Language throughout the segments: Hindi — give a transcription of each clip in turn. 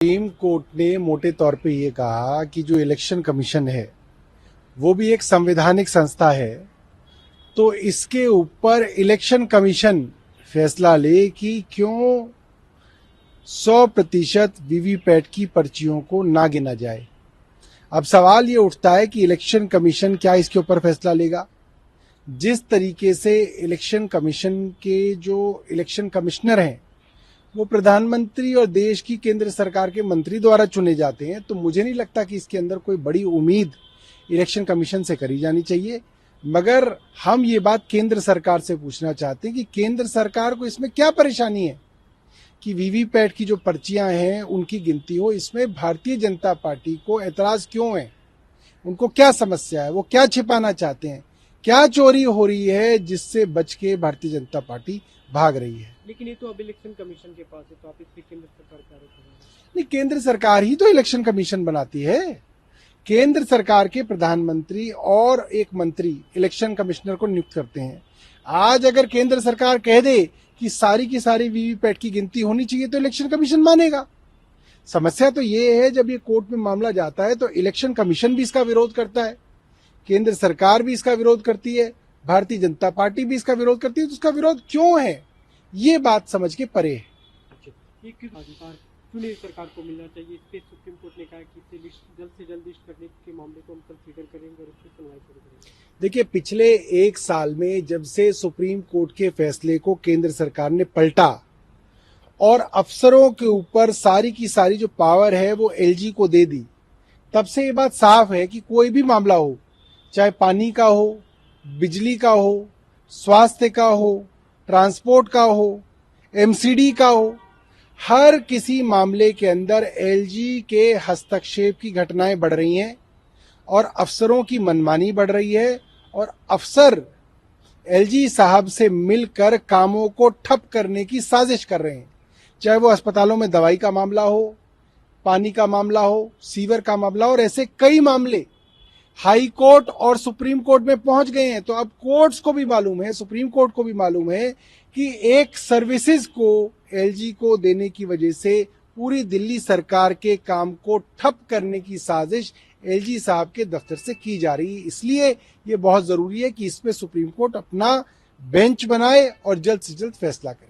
सुप्रीम कोर्ट ने मोटे तौर पे ये कहा कि जो इलेक्शन कमीशन है वो भी एक संवैधानिक संस्था है, तो इसके ऊपर इलेक्शन कमीशन फैसला ले कि क्यों 100% वीवीपैट की पर्चियों को ना गिना जाए। अब सवाल ये उठता है कि इलेक्शन कमीशन क्या इसके ऊपर फैसला लेगा। जिस तरीके से इलेक्शन कमीशन के जो इलेक्शन कमिश्नर हैं वो प्रधानमंत्री और देश की केंद्र सरकार के मंत्री द्वारा चुने जाते हैं, तो मुझे नहीं लगता कि इसके अंदर कोई बड़ी उम्मीद इलेक्शन कमीशन से करी जानी चाहिए। मगर हम ये बात केंद्र सरकार से पूछना चाहते हैं कि केंद्र सरकार को इसमें क्या परेशानी है कि वीवीपैट की जो पर्चियां हैं उनकी गिनती हो। इसमें भारतीय जनता पार्टी को ऐतराज क्यों है, उनको क्या समस्या है, वो क्या छिपाना चाहते हैं, क्या चोरी हो रही है जिससे बच के भारतीय जनता पार्टी भाग रही है। लेकिन ये तो अब इलेक्शन कमीशन के पास है, तो आप इस पे केंद्र सरकार क्या रोकेंगे? नहीं, केंद्र सरकार ही तो इलेक्शन कमीशन बनाती है। केंद्र सरकार के प्रधानमंत्री और एक मंत्री इलेक्शन कमिश्नर को नियुक्त करते हैं। आज अगर केंद्र सरकार कह दे कि सारी की सारी वीवीपैट की गिनती होनी चाहिए तो इलेक्शन कमीशन मानेगा। समस्या तो ये है, जब ये कोर्ट में मामला जाता है तो इलेक्शन कमीशन भी इसका विरोध करता है, केंद्र सरकार भी इसका विरोध करती है, भारतीय जनता पार्टी भी इसका विरोध करती है। तो उसका विरोध क्यों है, ये बात समझ के परे है। ये किस अधिकार चुनी सरकार को मिलना चाहिए? इस पे सुप्रीम कोर्ट ने कहा कि इसे जल्द से जल्द लिस्ट करने के मामले को हम कंसीडर करेंगे और उस पर सुनवाई करेंगे। देखिए, पिछले एक साल में जब से सुप्रीम कोर्ट के फैसले को केंद्र सरकार ने पलटा और अफसरों के ऊपर सारी की सारी जो पावर है वो एलजी को दे दी, तब से ये बात साफ है कि कोई भी मामला हो, चाहे पानी का हो, बिजली का हो, स्वास्थ्य का हो, ट्रांसपोर्ट का हो, एमसीडी का हो, हर किसी मामले के अंदर एलजी के हस्तक्षेप की घटनाएं बढ़ रही हैं और अफसरों की मनमानी बढ़ रही है और अफसर एलजी साहब से मिलकर कामों को ठप करने की साजिश कर रहे हैं। चाहे वो अस्पतालों में दवाई का मामला हो, पानी का मामला हो, सीवर का मामला हो, और ऐसे कई मामले हाई कोर्ट और सुप्रीम कोर्ट में पहुंच गए हैं। तो अब कोर्ट्स को भी मालूम है, सुप्रीम कोर्ट को भी मालूम है कि एक सर्विसेज को एलजी को देने की वजह से पूरी दिल्ली सरकार के काम को ठप करने की साजिश एलजी साहब के दफ्तर से की जा रही है। इसलिए ये बहुत जरूरी है कि इस पे सुप्रीम कोर्ट अपना बेंच बनाए और जल्द से जल्द फैसला करे।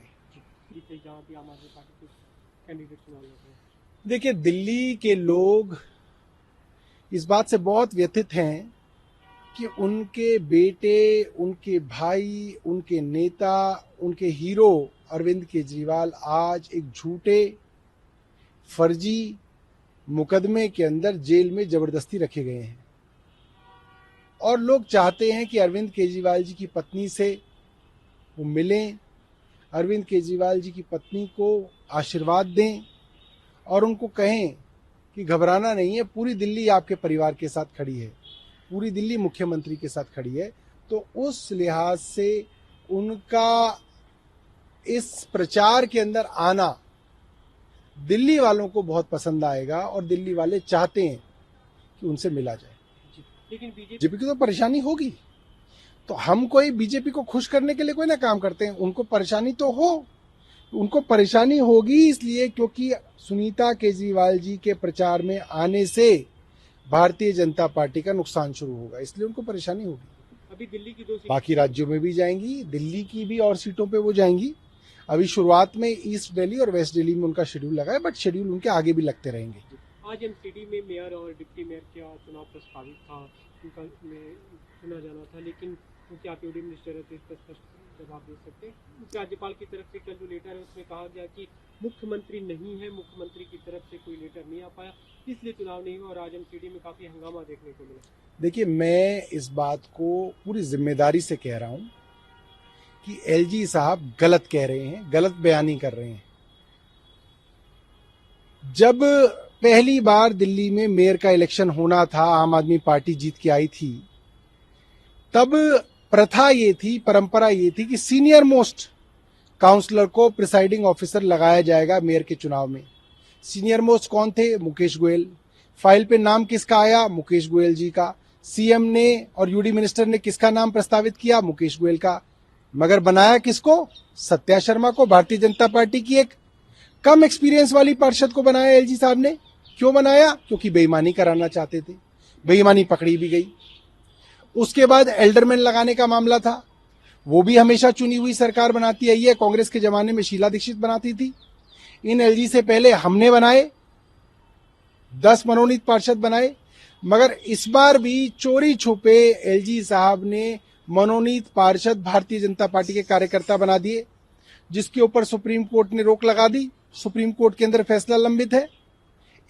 देखिए, दिल्ली के लोग इस बात से बहुत व्यथित हैं कि उनके बेटे, उनके भाई, उनके नेता, उनके हीरो अरविंद केजरीवाल आज एक झूठे फर्जी मुकदमे के अंदर जेल में जबरदस्ती रखे गए हैं। और लोग चाहते हैं कि अरविंद केजरीवाल जी की पत्नी से वो मिलें, अरविंद केजरीवाल जी की पत्नी को आशीर्वाद दें और उनको कहें कि घबराना नहीं है, पूरी दिल्ली आपके परिवार के साथ खड़ी है, पूरी दिल्ली मुख्यमंत्री के साथ खड़ी है। तो उस लिहाज से उनका इस प्रचार के अंदर आना दिल्ली वालों को बहुत पसंद आएगा और दिल्ली वाले चाहते हैं कि उनसे मिला जाए। लेकिन बीजेपी की तो परेशानी होगी, तो हम कोई बीजेपी को खुश करने के लिए कोई ना काम करते हैं। उनको परेशानी तो हो, उनको परेशानी होगी इसलिए क्योंकि सुनीता केजरीवाल जी के प्रचार में आने से भारतीय जनता पार्टी का नुकसान शुरू होगा, इसलिए उनको परेशानी होगी। अभी दिल्ली की 2 सीट बाकी राज्यों में भी जाएंगी, दिल्ली की भी और सीटों पे वो जाएंगी। अभी शुरुआत में ईस्ट दिल्ली और वेस्ट दिल्ली में उनका शेड्यूल लगा है, बट शेड्यूल उनके आगे भी लगते रहेंगे। आज एमसीडी में मेयर और डिप्टी मेयर का चुनाव प्रस्तावित था, उनका चुना जाना था, लेकिन क्योंकि आप यूडी मिनिस्टर है तो इस पर स्पष्ट जवाब दे सकते हैं। राज्यपाल की तरफ से कल जो लेटर है उसमें कहा गया कि मुख्यमंत्री नहीं है, मुख्यमंत्री की तरफ से कोई लेटर नहीं आ पाया, इसलिए चुनाव नहीं हुआ और आज एमसीडी में काफी हंगामा देखने को मिला। देखिए, मैं इस बात को पूरी जिम्मेदारी से कह रहा हूं कि एलजी साहब गलत कह रहे हैं, गलत बयानी कर रहे हैं। जब पहली बार दिल्ली में मेयर का इलेक्शन होना था, आम आदमी पार्टी जीत के आई थी, तब प्रथा ये थी, परंपरा ये थी कि सीनियर मोस्ट काउंसलर को प्रिसाइडिंग ऑफिसर लगाया जाएगा मेयर के चुनाव में। सीनियर मोस्ट कौन थे? मुकेश गोयल। फाइल पे नाम किसका आया? मुकेश गोयल जी का। सीएम ने और यूडी मिनिस्टर ने किसका नाम प्रस्तावित किया? मुकेश गोयल का। मगर बनाया किसको? सत्या शर्मा को, भारतीय जनता पार्टी की एक कम एक्सपीरियंस वाली पार्षद को बनाया एलजी साहब ने। क्यों बनाया? क्योंकि बेईमानी कराना चाहते थे, बेईमानी पकड़ी भी गई। उसके बाद एल्डरमैन लगाने का मामला था, वो भी हमेशा चुनी हुई सरकार बनाती आई है। कांग्रेस के जमाने में शीला दीक्षित बनाती थी। इन एलजी से पहले हमने बनाए, 10 मनोनीत पार्षद बनाए, मगर इस बार भी चोरी छुपे एलजी साहब ने मनोनीत पार्षद भारतीय जनता पार्टी के कार्यकर्ता बना दिए, जिसके ऊपर सुप्रीम कोर्ट ने रोक लगा दी। सुप्रीम कोर्ट के अंदर फैसला लंबित है।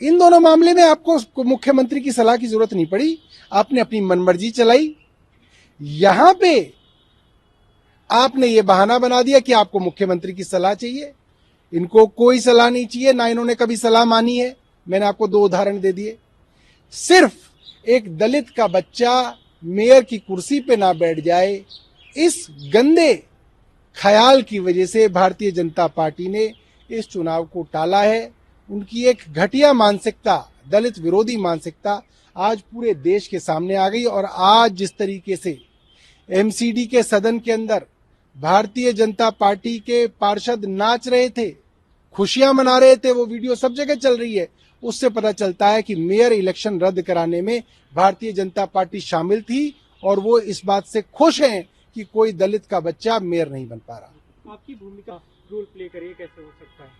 इन दोनों मामले में आपको मुख्यमंत्री की सलाह की जरूरत नहीं पड़ी, आपने अपनी मनमर्जी चलाई। यहां पे आपने ये बहाना बना दिया कि आपको मुख्यमंत्री की सलाह चाहिए। इनको कोई सलाह नहीं चाहिए, ना इन्होंने कभी सलाह मानी है। मैंने आपको 2 उदाहरण दे दिए। सिर्फ एक दलित का बच्चा मेयर की कुर्सी पे ना बैठ जाए, इस गंदे ख्याल की वजह से भारतीय जनता पार्टी ने इस चुनाव को टाला है। उनकी एक घटिया मानसिकता, दलित विरोधी मानसिकता आज पूरे देश के सामने आ गई। और आज जिस तरीके से एमसीडी के सदन के अंदर भारतीय जनता पार्टी के पार्षद नाच रहे थे, खुशियां मना रहे थे, वो वीडियो सब जगह चल रही है, उससे पता चलता है कि मेयर इलेक्शन रद्द कराने में भारतीय जनता पार्टी शामिल थी और वो इस बात से खुश हैं कि कोई दलित का बच्चा मेयर नहीं बन पा रहा। आपकी भूमिका रोल प्ले करिए, कैसे हो सकता है?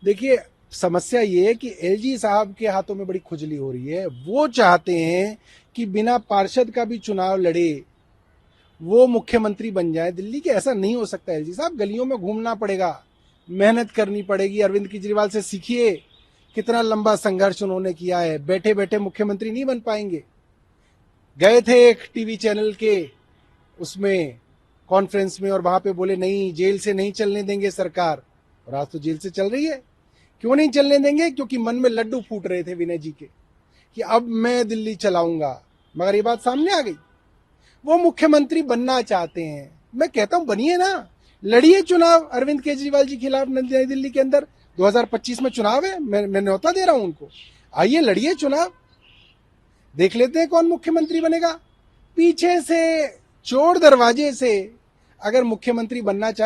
देखिए, समस्या ये है कि एलजी साहब के हाथों में बड़ी खुजली हो रही है। वो चाहते हैं कि बिना पार्षद का भी चुनाव लड़े, वो मुख्यमंत्री बन जाए दिल्ली के। ऐसा नहीं हो सकता एलजी साहब, गलियों में घूमना पड़ेगा, मेहनत करनी पड़ेगी। अरविंद केजरीवाल से सीखिए, कितना लंबा संघर्ष उन्होंने किया है। बैठे बैठे मुख्यमंत्री नहीं बन पाएंगे। गए थे एक टीवी चैनल के उसमें कॉन्फ्रेंस में और वहां पे बोले नहीं, जेल से नहीं चलने देंगे सरकार, और आज तो जेल से चल रही है। क्यों नहीं चलने देंगे? क्योंकि मन में लड्डू फूट रहे थे विनय जी के कि अब मैं दिल्ली चलाऊंगा, मगर ये बात सामने आ गई। वो मुख्यमंत्री बनना चाहते हैं, मैं कहता हूं बनिए ना, लड़िए चुनाव अरविंद केजरीवाल जी के खिलाफ नई दिल्ली के अंदर। 2025 में चुनाव है, मैं न्योता दे रहा हूं उनको, आइए लड़िए चुनाव, देख लेते हैं कौन मुख्यमंत्री बनेगा। पीछे से चोर दरवाजे से अगर मुख्यमंत्री बनना चाहे